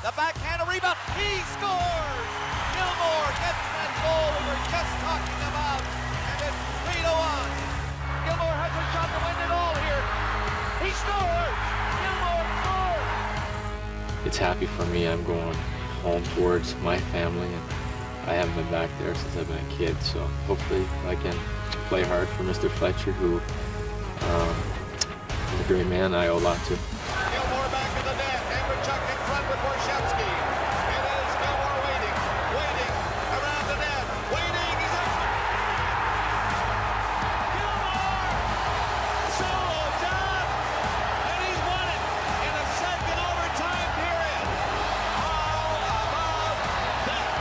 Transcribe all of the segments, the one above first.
The backhand, a rebound. He scores! Gilmour gets that goal we were just talking about. And it's 3-1. Gilmour has a shot to win it all here. He scores! Gilmour scores! It's happy for me. I'm going home towards my family, and I haven't been back there since I've been a kid, so hopefully I can play hard for Mr. Fletcher, who is a great man I owe a lot to. Gilmour back in the net. Andrechuk in front with Borshevsky. It is Gilmour waiting around the net, waiting. He's up. Gilmour! Solo down, and he's won it in a second overtime period. How about that?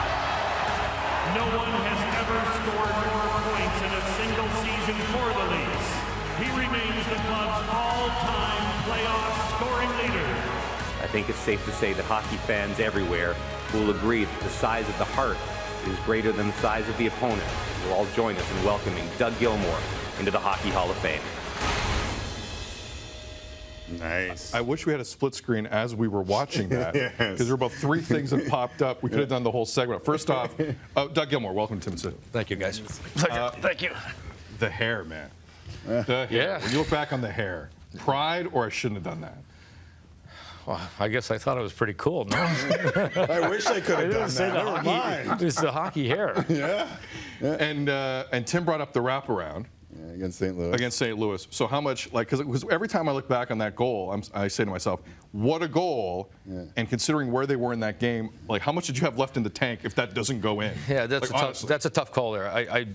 No one has ever scored more points in a single season for the Leafs. He remains the club's all-time playoff scoring leader. I think it's safe to say that hockey fans everywhere will agree that the size of the heart is greater than the size of the opponent. You'll all join us in welcoming Doug Gilmour into the Hockey Hall of Fame. Nice. I wish we had a split screen as we were watching that, because Yes. there were about 3 things that popped up. We could have done the whole segment. First off, Doug Gilmour, welcome to Tim and Sid. Thank you, guys. Thank you. The hair, man. The hair. Yeah. When you look back on the hair, pride or I shouldn't have done that? Well, I guess I thought it was pretty cool. No, I wish I could have done that. Never mind. it's the hockey hair. Yeah. And Tim brought up the wraparound Against St. Louis. against St. Louis. So how much, like, because every time I look back on that goal, I say to myself, what a goal. Yeah. And considering where they were in that game, like, how much did you have left in the tank if that doesn't go in? Yeah, that's Like, a honestly. that's a tough call there. I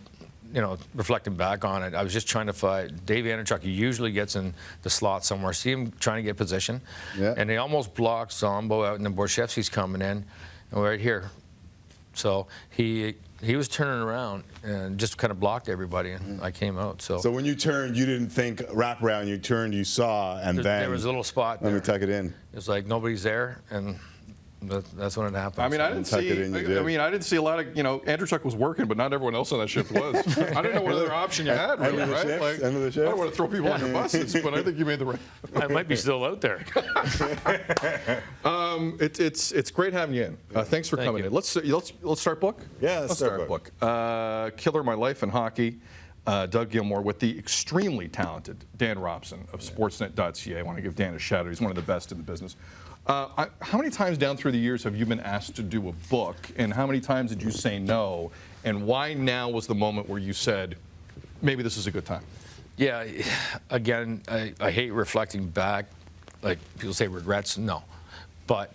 reflecting back on it, I was just trying to find Dave Andrechuk. He usually gets in the slot somewhere. See him trying to get position, Yeah. and they almost blocked Zombo out, and then Borshevsky's coming in, and we're right here. So he was turning around and just kind of blocked everybody, and I came out. So So when you turned, you didn't think wraparound. You turned, you saw, and then there was a little spot let there. me tuck it in. It's like nobody's there, and that's when it happened. I mean, I didn't tuck see. it in, you did. I mean, I didn't see a lot of. Andrechuk was working, but not everyone else on that shift was. I didn't know what other option you had, really, End of the right? shift? Like, End of the I shift? don't want to throw people under buses, but I think you made the right. I might be still out there. It's great having you in. Thanks for Thank coming you. in. Let's start book. Yeah, let's start book. Killer My Life in Hockey. Doug Gilmour with the extremely talented Dan Robson of Sportsnet.ca. I want to give Dan a shout out. He's one of the best in the business. How many times down through the years have you been asked to do a book, and how many times did you say no? And why now was the moment where you said, maybe this is a good time? Yeah, again, I hate reflecting back. Like people say regrets, no. But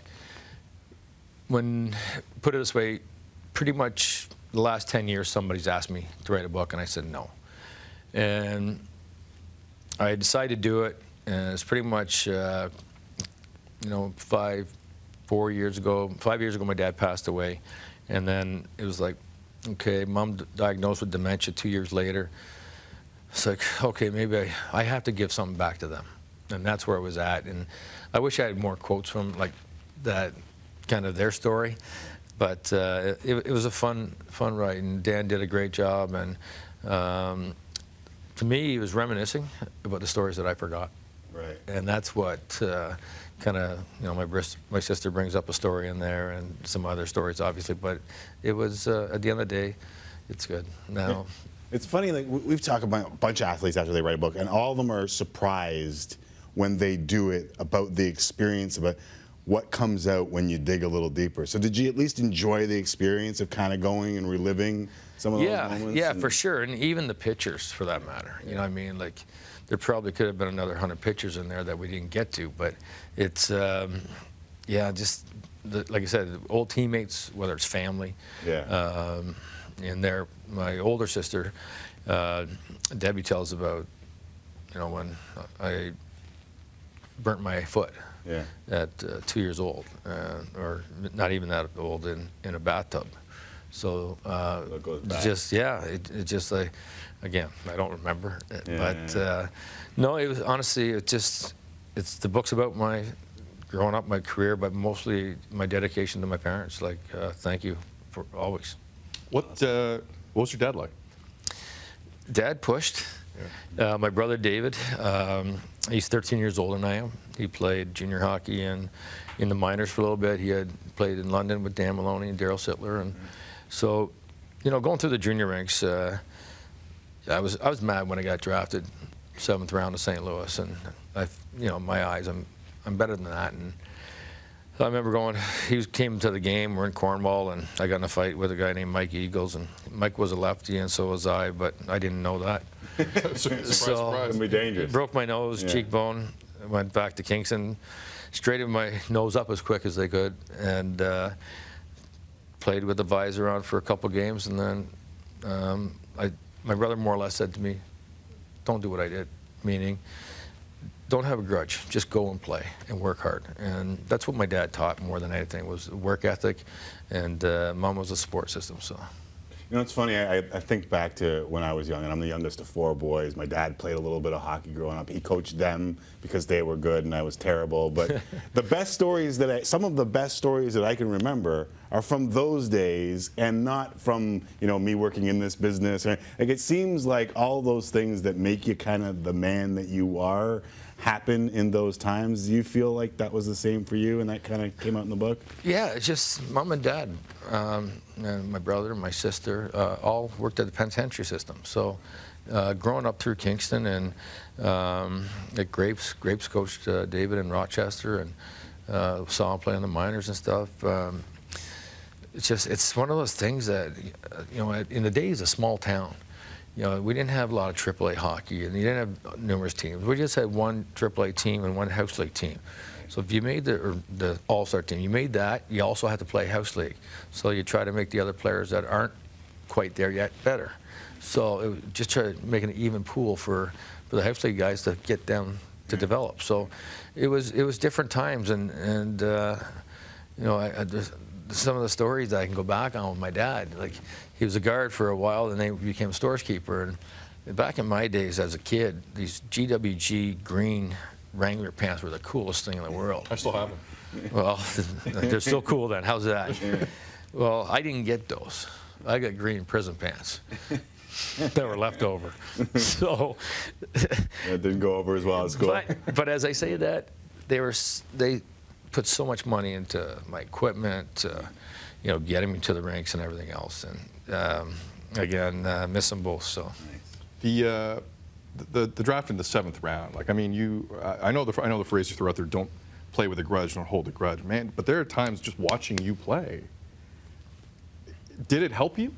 put it this way, pretty much the last 10 years somebody's asked me to write a book, and I said no. And I decided to do it, and it's pretty much, 5 years ago my dad passed away, and then it was like, okay, mom diagnosed with dementia 2 years later. It's like, okay, maybe I have to give something back to them, and that's where I was at. And I wish I had more quotes from like that, kind of their story, but it was a fun write, and Dan did a great job. And to me, he was reminiscing about the stories that I forgot. Right. And that's what kind of, my sister brings up a story in there and some other stories, obviously. But it was, at the end of the day, it's good. Now, It's funny, like we've talked about a bunch of athletes after they write a book, and all of them are surprised when they do it about the experience, about what comes out when you dig a little deeper. So did you at least enjoy the experience of kind of going and reliving some of those moments? Yeah, for sure. And even the pictures, for that matter. You know what I mean? Like, there probably could have been another 100 pictures in there that we didn't get to. But it's, just, like I said, old teammates, whether it's family. Yeah. And there, my older sister, Debbie, tells about, when I burnt my foot. Yeah. At 2 years old, or not even that old, in a bathtub. So it goes back. it just like, again, I don't remember, no, it was honestly, it's the book's about my growing up, my career, but mostly my dedication to my parents. Like, thank you for always. What was your dad like? Dad pushed. My brother David, he's 13 years older than I am. He played junior hockey in the minors for a little bit. He had played in London with Dan Maloney and Daryl Sittler, and so, you know, going through the junior ranks, I was mad when I got drafted 7th round to St. Louis, and you know, in my eyes, I'm better than that. And so I remember came to the game. We're in Cornwall, and I got in a fight with a guy named Mike Eagles, and Mike was a lefty, and so was I, but I didn't know that. Surprise, So surprise. It can be dangerous. Broke my nose, cheekbone. Went back to Kingston, straightened my nose up as quick as they could, and played with the visor on for a couple games, and then my brother more or less said to me, "Don't do what I did," meaning don't have a grudge, just go and play and work hard. And that's what my dad taught more than anything, was work ethic, and Mom was a support system. So. You know, it's funny, I think back to when I was young, and I'm the youngest of 4 boys. My dad played a little bit of hockey growing up. He coached them because they were good and I was terrible. But the best stories some of the best stories that I can remember are from those days, and not from, you know, me working in this business. Like, it seems like all those things that make you kind of the man that you are happen in those times. Do you feel like that was the same for you, and that kind of came out in the book? Yeah, it's just Mom and Dad, and my brother and my sister all worked at the penitentiary system. So growing up through Kingston, and at Grapes coached David in Rochester, and saw him play in the minors and stuff. It's one of those things that, you know, in the days of small town, you know, we didn't have a lot of AAA hockey, and you didn't have numerous teams. We just had one AAA team and one house league team. So if you made the all-star team, you made that, you also had to play house league. So you try to make the other players that aren't quite there yet better. So it was just try to make an even pool for the house league guys to get them to develop. So it was different times, and you know, some of the stories I can go back on with my dad, like, he was a guard for a while, and then he became a stores keeper. And back in my days as a kid, these GWG green Wrangler pants were the coolest thing in the world. I still have them. Well, they're still cool then. How's that? Well, I didn't get those. I got green prison pants that were left over. So That didn't go over as well as school. but as I say that, they put so much money into my equipment, you know, getting me to the rinks and everything else. And again, miss them both. So The draft in the 7th round, like, I mean, I know the phrase you threw out there, don't play with a grudge, don't hold a grudge, man. But there are times just watching you play. Did it help you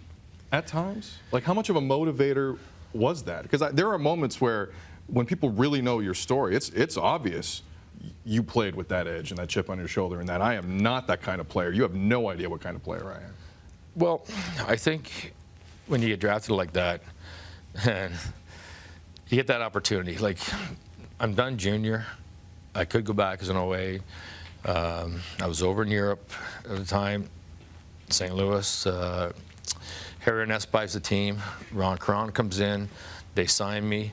at times? Like, how much of a motivator was that? Because there are moments where, when people really know your story, it's obvious you played with that edge and that chip on your shoulder, and that I am not that kind of player. You have no idea what kind of player I am. Well, I think when you get drafted like that, and you get that opportunity, like, I'm done junior. I could go back as an OA. I was over in Europe at the time, St. Louis. Harry Ness buys the team. Ron Cron comes in. They sign me.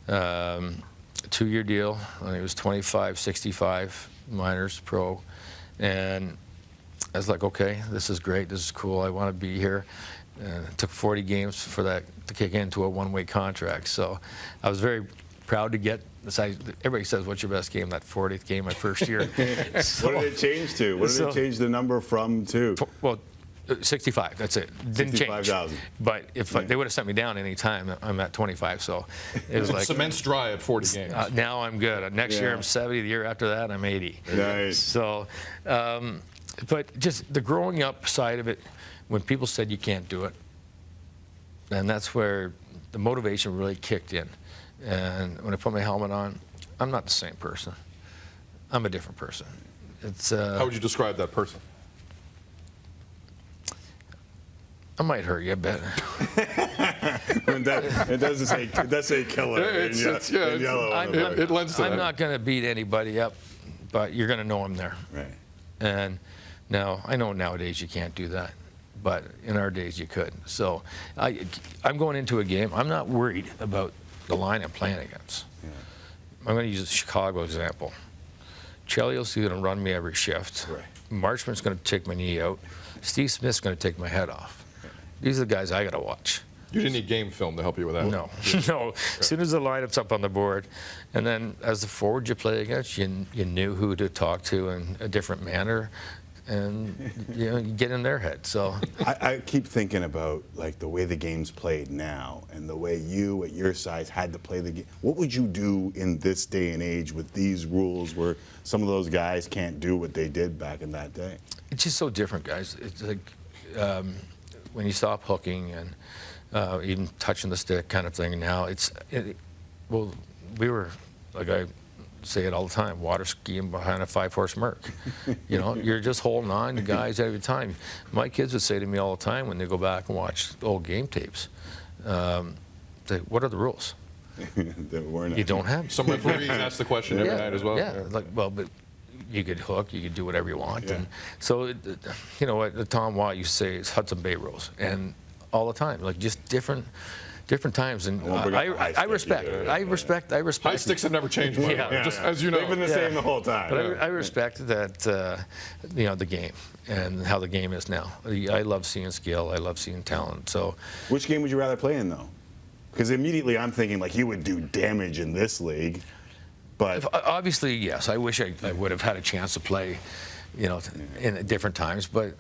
2-year deal. I think it was 25, 65 minors pro. And I was like, okay, this is great. This is cool. I want to be here. It took 40 games for that to kick into a one-way contract. So I was very proud to get this. Everybody says, what's your best game? That 40th game my first year. So, what did it change to? What did it change the number from to? Well, 65, that's it. Didn't change. 65,000. But if they would have sent me down any time, I'm at 25. So it was like, Cement's dry at 40 games. now I'm good. Next year I'm 70. The year after that I'm 80. Nice. So, but just the growing up side of it, when people said you can't do it, and that's where the motivation really kicked in. And when I put my helmet on, I'm not the same person. I'm a different person. It's How would you describe that person? I might hurt you a bit. It does say killer in yellow. It lends to that. I'm not going to beat anybody up, but you're going to know I'm there. Right. And now, I know nowadays you can't do that, but in our days you could. So I'm going into a game. I'm not worried about the line I'm playing against. Yeah. I'm going to use a Chicago example. Chelios is going to run me every shift. Right. Marchman's going to take my knee out. Steve Smith's going to take my head off. These are the guys I got to watch. You didn't need game film to help you with that. No, no. As soon as the lineup's up on the board, and then as the forward you play against, you knew who to talk to in a different manner, and you get in their head. So I keep thinking about like the way the game's played now, and the way you at your size had to play the game. What would you do in this day and age with these rules, where some of those guys can't do what they did back in that day? it's just so different, guys. It's like when you stop hooking and even touching the stick kind of thing. Now well, we were, like I say it all the time, water skiing behind a 5-horse Merc. You know, you're just holding on to guys every time. My kids would say to me all the time when they go back and watch old game tapes, what are the rules? You don't have. Some referees ask the question every night as well. Yeah, like, well, but you could hook, you could do whatever you want. And so, you know what Tom Watt used to say is Hudson Bay rules, and all the time, like just different times. And I respect. High sticks have never changed, by the way, just as you know. They've been the same the whole time. But I respect that, you know, the game and how the game is now. I love seeing skill. I love seeing talent. So, which game would you rather play in, though? Because immediately I'm thinking like you would do damage in this league, but obviously, yes. I wish I would have had a chance to play, you know, in different times. But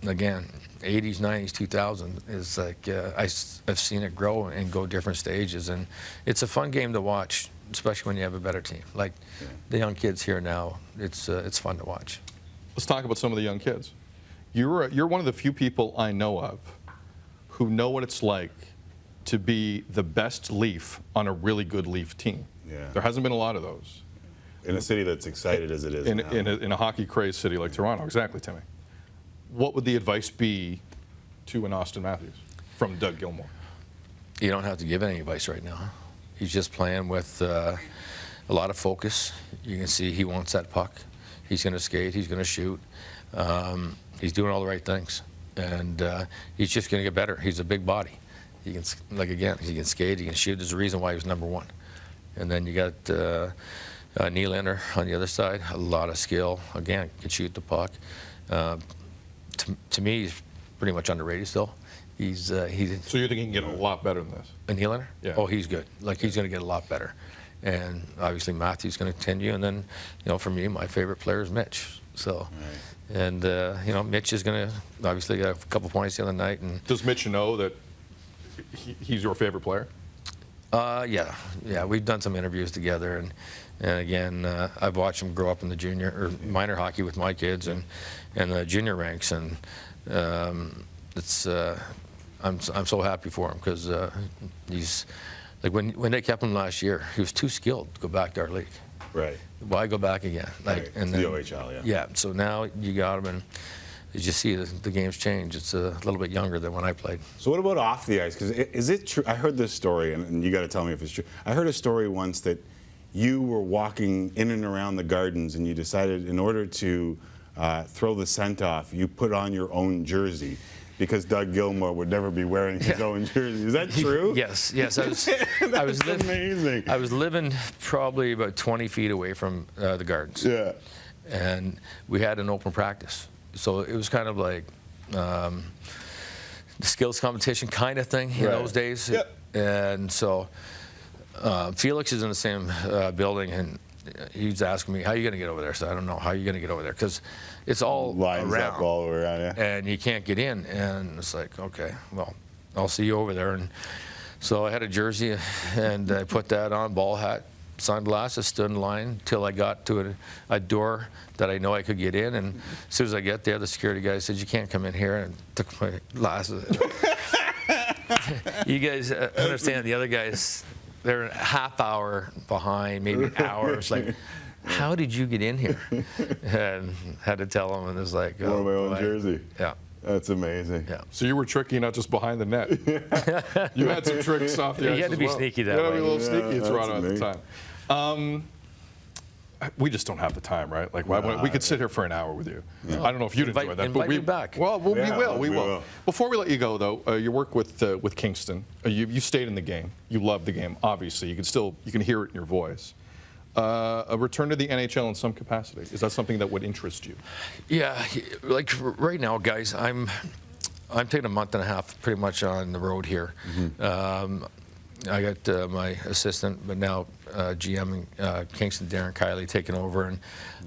again, 80s, 90s, 2000 is like I've seen it grow and go different stages, and it's a fun game to watch, especially when you have a better team. Like the young kids here now, it's fun to watch. Let's talk about some of the young kids. You're one of the few people I know of who know what it's like to be the best Leaf on a really good Leaf team. Yeah. There hasn't been a lot of those. In a city that's excited as it is now. In a hockey-crazed city like Toronto. Exactly, Timmy. What would the advice be to an Austin Matthews from Doug Gilmour? You don't have to give any advice right now. He's just playing with a lot of focus. You can see he wants that puck. He's going to skate. He's going to shoot. He's doing all the right things. And he's just going to get better. He's a big body. He can, like again, he can skate, he can shoot. There's a reason why he was #1. And then you got Nylander on the other side, a lot of skill. Again, can shoot the puck. To me, he's pretty much underrated still. So you think he can get a lot better than this? Nylander? Yeah. Oh, he's good. Like he's going to get a lot better. And obviously Matthews going to continue. And then, you know, for me, my favorite player is Mitch. So. Right. And you know, Mitch is going to obviously get a couple points the other night. And does Mitch know that he's your favorite player? Yeah. We've done some interviews together, and again, I've watched him grow up in the junior or minor hockey with my kids and the junior ranks, and I'm so happy for him because he's like when they kept him last year, he was too skilled to go back to our league. Right. Why go back again? Like right. and the then, OHL, yeah. Yeah. So now you got him, and as you see, the game's changed. It's a little bit younger than when I played. So what about off the ice? Because is it true? I heard this story, and you got to tell me if it's true. I heard a story once that you were walking in and around the gardens, and you decided in order to throw the scent off, you put on your own jersey, because Doug Gilmour would never be wearing his own jersey. Is that true? Yes. I was amazing. I was living probably about 20 feet away from the gardens. Yeah. And we had an open practice. So it was kind of like the skills competition kind of thing in those days. Yep. And so Felix is in the same building, and he's asking me, how are you going to get over there? So I don't know, how are you going to get over there? Because it's all lines around. Up all around, yeah. And you can't get in. And it's like, okay, well, I'll see you over there. And so I had a jersey, and I put that on, ball hat, sunglasses, stood in line until I got to a door that I know I could get in, and as soon as I get there, the security guy said, you can't come in here, and took my glasses. You guys understand, the other guys, they're a half hour behind, maybe an hour. It's like, how did you get in here? And had to tell them, and it was like, wore my own jersey. Yeah. That's amazing. Yeah. So you were tricky, not just behind the net. You had some tricks off the ice. You had to be sneaky that way. You had to be a little sneaky in Toronto at the amazing. time. We just don't have the time, right? Like, we could sit here for an hour with you. Yeah. I don't know if you'd enjoy that, invite me back. Well, we will. Before we let you go, though, your work with Kingston, you stayed in the game. You love the game. Obviously, you can hear it in your voice. A return to the NHL in some capacity, is that something that would interest you? Yeah, like right now, guys, I'm taking a month and a half pretty much on the road here. I got my assistant, but now GM in Kingston, Darren Kiley, taking over, and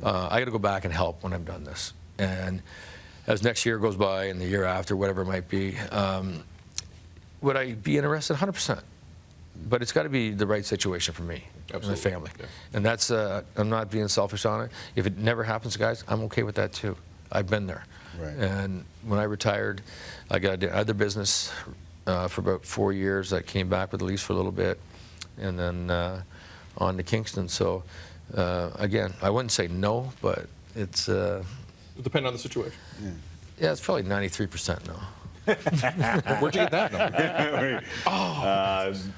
I got to go back and help when I've done this. And as next year goes by and the year after, whatever it might be, would I be interested? 100%. But it's got to be the right situation for me and my family. Yeah. And that's, I'm not being selfish on it. If it never happens, guys, I'm okay with that too. I've been there. Right. And when I retired, I got other business for about 4 years. I came back with a lease for a little bit, and then on to Kingston. So again, I wouldn't say no, but it's It depends on the situation. yeah, it's probably 93% no. Where'd you get that number?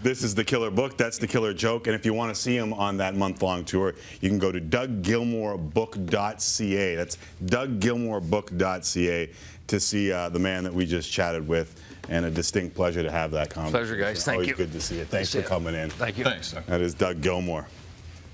This is the Killer Book. That's the Killer Joke. And if you want to see him on that month-long tour, you can go to DougGilmourBook.ca. That's DougGilmourBook.ca to see the man that we just chatted with. And a distinct pleasure to have that conversation. Pleasure, guys. Thank Always you. good to see you. Thanks for coming in. Thank you. Thanks, Doug. That is Doug Gilmour.